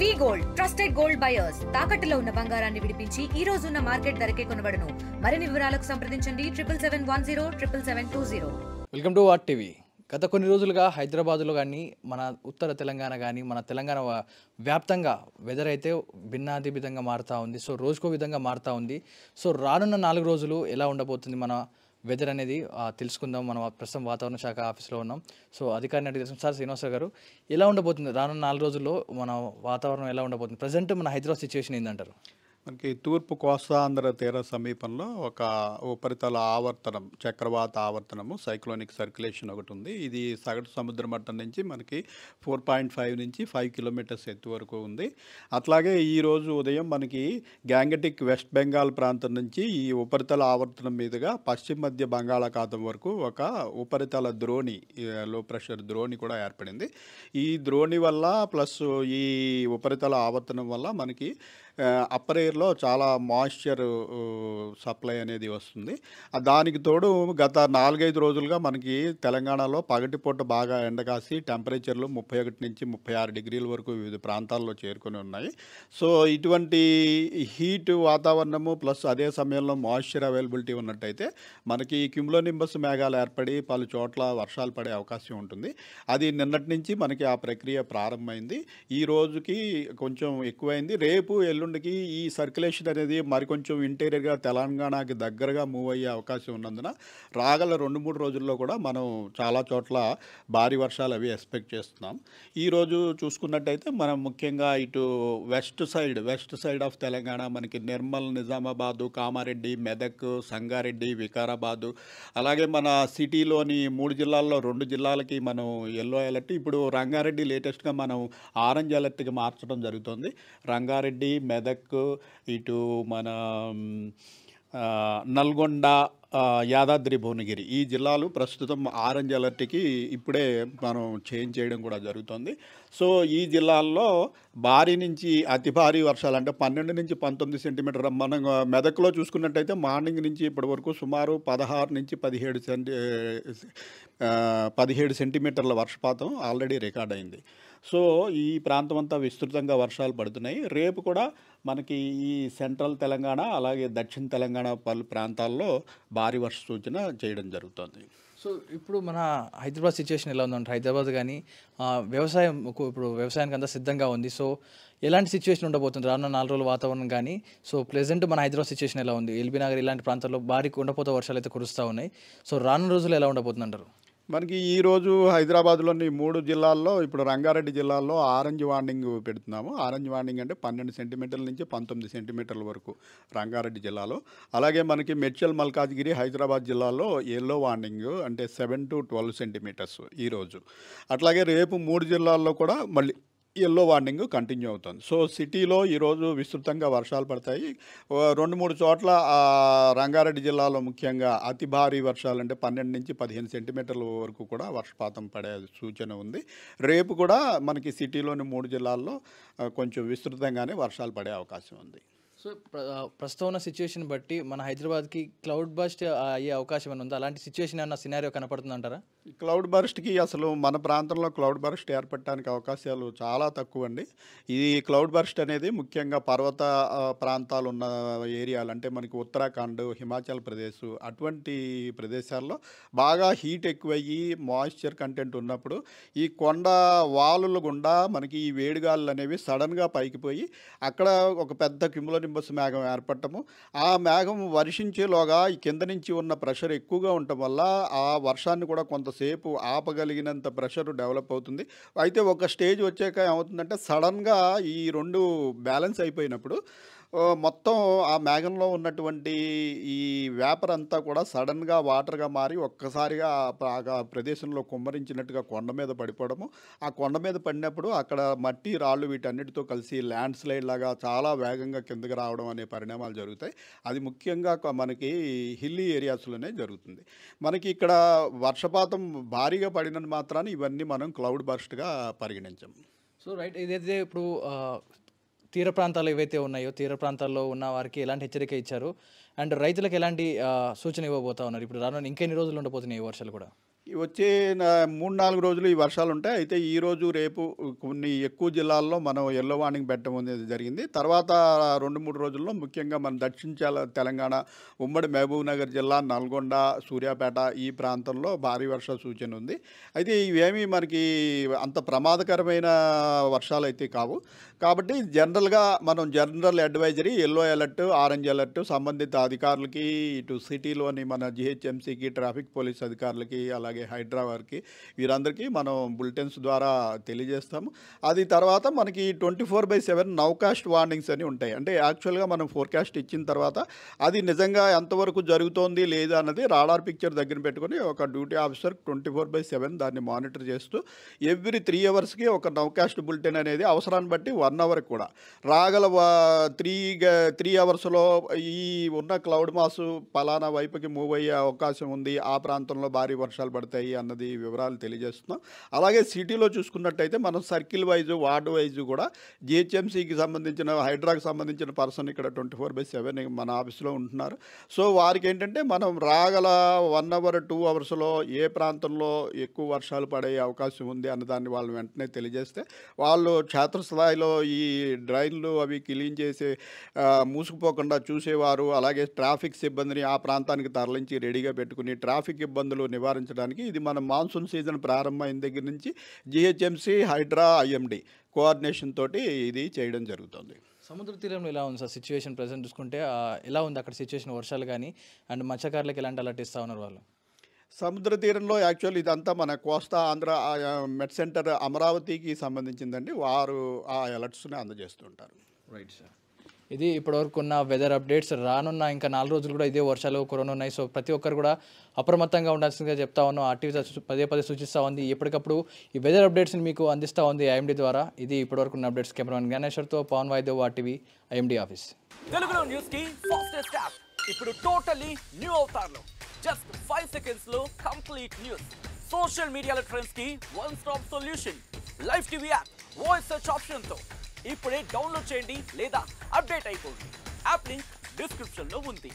వి gold trusted gold buyers తాకట్టులో ఉన్న బంగారాన్ని విడిపించి ఈ రోజు ఉన్న మార్కెట్ ధరకే కొనబడును. మరిన్ని వివరాలకు సంప్రదించండి 7710772020. Welcome to what TV. గత కొన్ని రోజులుగా హైదరాబాద్లో కానీ మన ఉత్తర తెలంగాణ కానీ మన తెలంగాణ వ్యాప్తంగా వెదర్ అయితే భిన్నాభిన్నంగా మారుతూ ఉంది. సో రోజుకో విధంగా మారుతూ ఉంది. సో రానున్న 4 రోజులు ఎలా ఉండబోతుంది మన వెదర్ అనేది తెలుసుకుందాం. మనం ప్రస్తుతం వాతావరణ శాఖ ఆఫీస్లో ఉన్నాం. సో అధికారిని అడిగి తెలుసు. సార్ శ్రీనివాసరావు గారు, ఎలా ఉండబోతుంది రానున్న 4 రోజుల్లో మన వాతావరణం ఎలా ఉండబోతుంది? ప్రజెంట్ మన హైదరాబాద్ సిచ్యువేషన్ ఏంటంటారు? మనకి తూర్పు కోస్తాంధ్ర తీర సమీపంలో ఒక ఉపరితల ఆవర్తనం, చక్రవాత ఆవర్తనము, సైక్లోనిక్ సర్క్యులేషన్ ఒకటి ఉంది. ఇది సగటు సముద్ర మట్టం నుంచి మనకి 4.5 నుంచి 5 కిలోమీటర్స్ ఎత్తు వరకు ఉంది. అట్లాగే ఈరోజు ఉదయం మనకి గ్యాంగటిక్ వెస్ట్ బెంగాల్ ప్రాంతం నుంచి ఈ ఉపరితల ఆవర్తనం మీదుగా పశ్చిమ మధ్య బంగాళాఖాతం వరకు ఒక ఉపరితల ద్రోణి, లో ప్రెషర్ ద్రోణి కూడా ఏర్పడింది. ఈ ద్రోణి వల్ల ప్లస్ ఈ ఉపరితల ఆవర్తనం వల్ల మనకి అప్పర్ ఎయిర్లో చాలా మాయిశ్చర్ సప్లై అనేది వస్తుంది. దానికి తోడు గత 4-5 రోజులుగా మనకి తెలంగాణలో పగటిపూట బాగా ఎండకాసి టెంపరేచర్లు 31 నుంచి 36 డిగ్రీల వరకు వివిధ ప్రాంతాల్లో చేరుకొని ఉన్నాయి. సో ఇటువంటి హీట్ వాతావరణము ప్లస్ అదే సమయంలో మాయిశ్చర్ అవైలబిలిటీ ఉన్నట్టయితే మనకి క్యుములోనింబస్ మేఘాలు ఏర్పడి పలు చోట్ల వర్షాలు పడే అవకాశం ఉంటుంది. అది నిన్నటి నుంచి మనకి ఆ ప్రక్రియ ప్రారంభమైంది. ఈ రోజుకి కొంచెం ఎక్కువైంది. రేపు ఎల్లుండికి ఈ సర్క్యులేషన్ అనేది మరికొంచెం ఇంటీరియర్గా తెలంగాణకి దగ్గరగా మూవ్ అయ్యే అవకాశం ఉన్నందున రాగల 2-3 రోజుల్లో కూడా మనం చాలా చోట్ల భారీ వర్షాలు అవి ఎక్స్పెక్ట్ చేస్తున్నాం. ఈరోజు చూసుకున్నట్టయితే మనం ముఖ్యంగా ఇటు వెస్ట్ సైడ్ ఆఫ్ తెలంగాణ మనకి నిర్మల్, నిజామాబాదు, కామారెడ్డి, మెదక్, సంగారెడ్డి, వికారాబాదు, అలాగే మన సిటీలోని 3 జిల్లాల్లో 2 జిల్లాలకి మనం ఎల్లో అలర్ట్, ఇప్పుడు రంగారెడ్డి లేటెస్ట్గా మనం ఆరెంజ్ అలర్ట్కి మార్చడం జరుగుతుంది. రంగారెడ్డి, మెదక్, ఇటు మన నల్గొండ, యాదాద్రి, భువనగిరి ఈ జిల్లాలు ప్రస్తుతం ఆరెంజ్ అలర్ట్కి ఇప్పుడే మనం చేంజ్ చేయడం కూడా జరుగుతుంది. సో ఈ జిల్లాల్లో భారీ నుంచి అతి భారీ వర్షాలు అంటే 12 నుంచి 19 సెంటీమీటర్, మనం మెదక్లో చూసుకున్నట్టయితే మార్నింగ్ నుంచి ఇప్పటి వరకు సుమారు 16 నుంచి 17 సెంటీమీటర్ల వర్షపాతం ఆల్రెడీ రికార్డ్ అయింది. సో ఈ ప్రాంతం అంతా విస్తృతంగా వర్షాలు పడుతున్నాయి. రేపు కూడా మనకి ఈ సెంట్రల్ తెలంగాణ అలాగే దక్షిణ తెలంగాణ పలు ప్రాంతాల్లో భారీ వర్ష సూచన చేయడం జరుగుతుంది. సో ఇప్పుడు మన హైదరాబాద్ సిచ్యువేషన్ ఎలా ఉందంటే, హైదరాబాద్ కానీ ఇప్పుడు వ్యవసాయానికి అంతా సిద్ధంగా ఉంది. సో ఎలాంటి సిచ్యువేషన్ ఉండబోతుంది రానున్న 4 రోజుల వాతావరణం కానీ? సో ప్రెజెంట్ మన హైదరాబాద్ సిచ్యువేషన్ ఎలా ఉంది? ఎల్బీ నగర్ ఇలాంటి ప్రాంతాల్లో భారీ కుండపోత వర్షాలు అయితే కురుస్తూ ఉన్నాయి. సో రానున్న రోజులు ఎలా ఉండబోతుంది అంటారు? మనకి ఈరోజు హైదరాబాద్లోని 3 జిల్లాల్లో, ఇప్పుడు రంగారెడ్డి జిల్లాలో ఆరెంజ్ వార్నింగ్ పెడుతున్నాము. ఆరెంజ్ వార్నింగ్ అంటే 12 సెంటీమీటర్ల నుంచి 19 సెంటీమీటర్ల వరకు రంగారెడ్డి జిల్లాలో. అలాగే మనకి మేడ్చల్, మల్కాజ్గిరి, హైదరాబాద్ జిల్లాలో ఎల్లో వార్నింగ్ అంటే 7 to 12 సెంటీమీటర్స్ ఈరోజు. అట్లాగే రేపు 3 జిల్లాల్లో కూడా మళ్ళీ ఎల్లో వార్నింగ్ కంటిన్యూ అవుతుంది. సో సిటీలో ఈరోజు విస్తృతంగా వర్షాలు పడతాయి. 2-3 చోట్ల రంగారెడ్డి జిల్లాలో ముఖ్యంగా అతి భారీ వర్షాలు అంటే 12 నుంచి 15 సెంటీమీటర్ల వరకు కూడా వర్షపాతం పడే సూచన ఉంది. రేపు కూడా మనకి సిటీలోని 3 జిల్లాల్లో కొంచెం విస్తృతంగానే వర్షాలు పడే అవకాశం ఉంది. సో ప్రస్తుతం ఉన్న సిచ్యువేషన్ బట్టి మన హైదరాబాద్కి క్లౌడ్ బస్ట్ అయ్యే అవకాశం ఏమైనా ఉందా? అలాంటి సిచ్యువేషన్ ఏమన్నా సినారియో కనపడుతుంది అంటారా? క్లౌడ్ బర్స్ట్కి అసలు మన ప్రాంతంలో క్లౌడ్ బర్స్ట్ ఏర్పడటానికి అవకాశాలు చాలా తక్కువ అండి. ఈ క్లౌడ్ బర్స్ట్ అనేది ముఖ్యంగా పర్వత ప్రాంతాలు ఉన్న ఏరియాలు అంటే మనకి ఉత్తరాఖండ్, హిమాచల్ ప్రదేశ్ అటువంటి ప్రదేశాల్లో బాగా హీట్ ఎక్కువయ్యి మాయిశ్చర్ కంటెంట్ ఉన్నప్పుడు ఈ కొండ వాలుల గుండా మనకి ఈ వేడిగాళ్ళు అనేవి సడన్గా పైకి పోయి అక్కడ ఒక పెద్ద క్యుములోనింబస్ మేఘం ఏర్పడటము, ఆ మేఘం వర్షించేలోగా ఈ కింద నుంచి ఉన్న ప్రెషర్ ఎక్కువగా ఉండటం వల్ల ఆ వర్షాన్ని కూడా కొంతసేపు ఆపగలిగినంత ప్రెషర్ డెవలప్ అవుతుంది. అయితే ఒక స్టేజ్ వచ్చాక ఏమవుతుందంటే సడన్గా ఈ 2 బ్యాలెన్స్ అయిపోయినప్పుడు మొత్తం ఆ మేఘంలో ఉన్నటువంటి ఈ వేపర్ అంతా కూడా సడన్గా వాటర్గా మారి ఒక్కసారిగా ఆ ప్రదేశంలో కుమ్మరించినట్టుగా కొండ మీద పడిపోవడము, ఆ కొండ మీద పడినప్పుడు అక్కడ మట్టి, రాళ్ళు వీటన్నిటితో కలిసి ల్యాండ్ స్లైడ్ లాగా చాలా వేగంగా కిందకి రావడం అనే పరిణామాలు జరుగుతాయి. అది ముఖ్యంగా మనకి హిల్లీ ఏరియాస్లోనే జరుగుతుంది. మనకి ఇక్కడ వర్షపాతం భారీగా పడినంత మాత్రాన ఇవన్నీ మనం క్లౌడ్ బర్స్ట్గా పరిగణించాం. సో రైట్, ఇదైతే ఇప్పుడు తీర ప్రాంతాలు ఏవైతే ఉన్నాయో తీర ప్రాంతాల్లో ఉన్న వారికి ఎలాంటి హెచ్చరిక ఇచ్చారు అండ్ రైతులకు ఎలాంటి సూచన ఇవ్వబోతా ఉన్నారు? ఇప్పుడు రానున్న ఇంకెన్ని రోజులు ఉండబోతున్నాయి ఈ వర్షాలు కూడా? వచ్చే 3-4 రోజులు ఈ వర్షాలు ఉంటాయి. అయితే ఈరోజు, రేపు కొన్ని ఎక్కువ జిల్లాల్లో మనం యెల్లో వార్నింగ్ పెట్టడం అనేది జరిగింది. తర్వాత 2-3 రోజుల్లో ముఖ్యంగా మన దక్షిణ తెలంగాణ, ఉమ్మడి మహబూబ్‌నగర్ జిల్లా, నల్గొండ, సూర్యాపేట ఈ ప్రాంతంలో భారీ వర్ష సూచన ఉంది. అయితే ఇవేమీ మనకి అంత ప్రమాదకరమైన వర్షాలైతే కావు. కాబట్టి జనరల్‌గా మనం general advisory, yellow alert, orange alert సంబంధిత అధికారులకి, ఇటు సిటీలోని మన జీహెచ్ఎంసీకి, ట్రాఫిక్ పోలీస్ అధికారులకి, అలాగే హైడ్రా వారికి, వీరందరికీ మనం బులెటిన్స్ ద్వారా తెలియజేస్తాము. అది తర్వాత మనకి 24/7 నౌకాస్ట్ వార్నింగ్స్ అని ఉంటాయి. అంటే యాక్చువల్గా మనం ఫోర్కాస్ట్ ఇచ్చిన తర్వాత అది నిజంగా ఎంతవరకు జరుగుతోంది లేదా అన్నది రాడార్ పిక్చర్ దగ్గర పెట్టుకొని ఒక డ్యూటీ ఆఫీసర్ 24/7 దాన్ని మానిటర్ చేస్తూ ఎవ్రీ 3 అవర్స్కి ఒక నౌకాస్ట్ బులెటిన్ అనేది అవసరాన్ని బట్టి 1 అవర్ కూడా రాగల 3 అవర్స్లో ఈ ఉన్న క్లౌడ్ మాసు పలానా వైపుకి మూవ్ అయ్యే అవకాశం ఉంది, ఆ ప్రాంతంలో భారీ వర్షాలు పడతాయి అన్నది వివరాలు తెలియజేస్తున్నాం. అలాగే సిటీలో చూసుకున్నట్టయితే మనం సర్కిల్ వైజ్, వార్డు వైజ్ కూడా జిహెచ్ఎంసీకి సంబంధించిన, హైడ్రాకి సంబంధించిన పర్సన్ ఇక్కడ 24/7 మన ఆఫీస్లో ఉంటున్నారు. సో వారికి ఏంటంటే మనం రాగల 1 అవర్ 2 అవర్స్లో ఏ ప్రాంతంలో ఎక్కువ వర్షాలు పడే అవకాశం ఉంది అన్నదాన్ని వాళ్ళు వెంటనే తెలియజేస్తే వాళ్ళు క్షేత్రస్థాయిలో ఈ డ్రైన్లు అవి క్లీన్ చేసే మూసుకుపోకుండా చూసేవారు, అలాగే ట్రాఫిక్ సిబ్బందిని ఆ ప్రాంతానికి తరలించి రెడీగా పెట్టుకుని ట్రాఫిక్ ఇబ్బందులు నివారించడానికి ఇది మన మాన్సూన్ సీజన్ ప్రారంభమైన దగ్గర నుంచి జిహెచ్ఎంసీ, హైడ్రా, ఐఎండి కోఆర్డినేషన్ తోటి ఇది చేయడం జరుగుతుంది. సముద్ర తీరంలో ఎలా ఉంది సార్ సిచ్యువేషన్ ప్రజెంట్ చూసుకుంటే? ఎలా ఉంది అక్కడ సిచ్యువేషన్, వర్షాలు కానీ అండ్ మత్స్యకారులకు ఎలాంటి అలర్ట్ ఇస్తూ ఉన్నారు వాళ్ళు? సముద్ర తీరంలో యాక్చువల్ ఇదంతా మన కోస్తా ఆంధ్ర మెట్ సెంటర్ అమరావతికి సంబంధించిందండి. వారు ఆ అలర్ట్స్ని అందజేస్తుంటారు. Right sir. ఇది ఇప్పటివరకు ఉన్న వెదర్ అప్డేట్స్. రానున్న ఇంకా 4 రోజులు కూడా ఇదే వర్షాలు, కరోనా ఉన్నాయి. సో ప్రతి ఒక్కరు కూడా అప్రమత్తంగా ఉండాల్సిందిగా చెప్తా ఉన్నాం. ఆర్టీవీ పదే సూచిస్తూ ఉంది. ఎప్పటికప్పుడు ఈ వెదర్ అప్డేట్స్ని మీకు అందిస్తూ ఉంది ఐఎండీ ద్వారా. ఇది ఇప్పటివరకు ఉన్న అప్డేట్స్. కెమెరామెన్ జ్ఞానేశ్వర్తో పవన్ వాయిదేవ్, ఆర్టీవీ ఐఎండీ ఆఫీస్. తెలుగులో న్యూస్ కి ఫాస్టెస్ట్ యాప్ ఇప్పుడు టోటలీ న్యూ అవతార్లో. జస్ట్ 5 సెకండ్స్ లో కంప్లీట్ న్యూస్. సోషల్ మీడియాలో ట్రెండ్స్ కి one stop solution. Live TV app voice search option తో ఇప్పుడే డౌన్లోడ్ చేయండి లేదా అప్డేట్ అయిపోండి. యాప్ లింక్ డిస్క్రిప్షన్ లో ఉంది.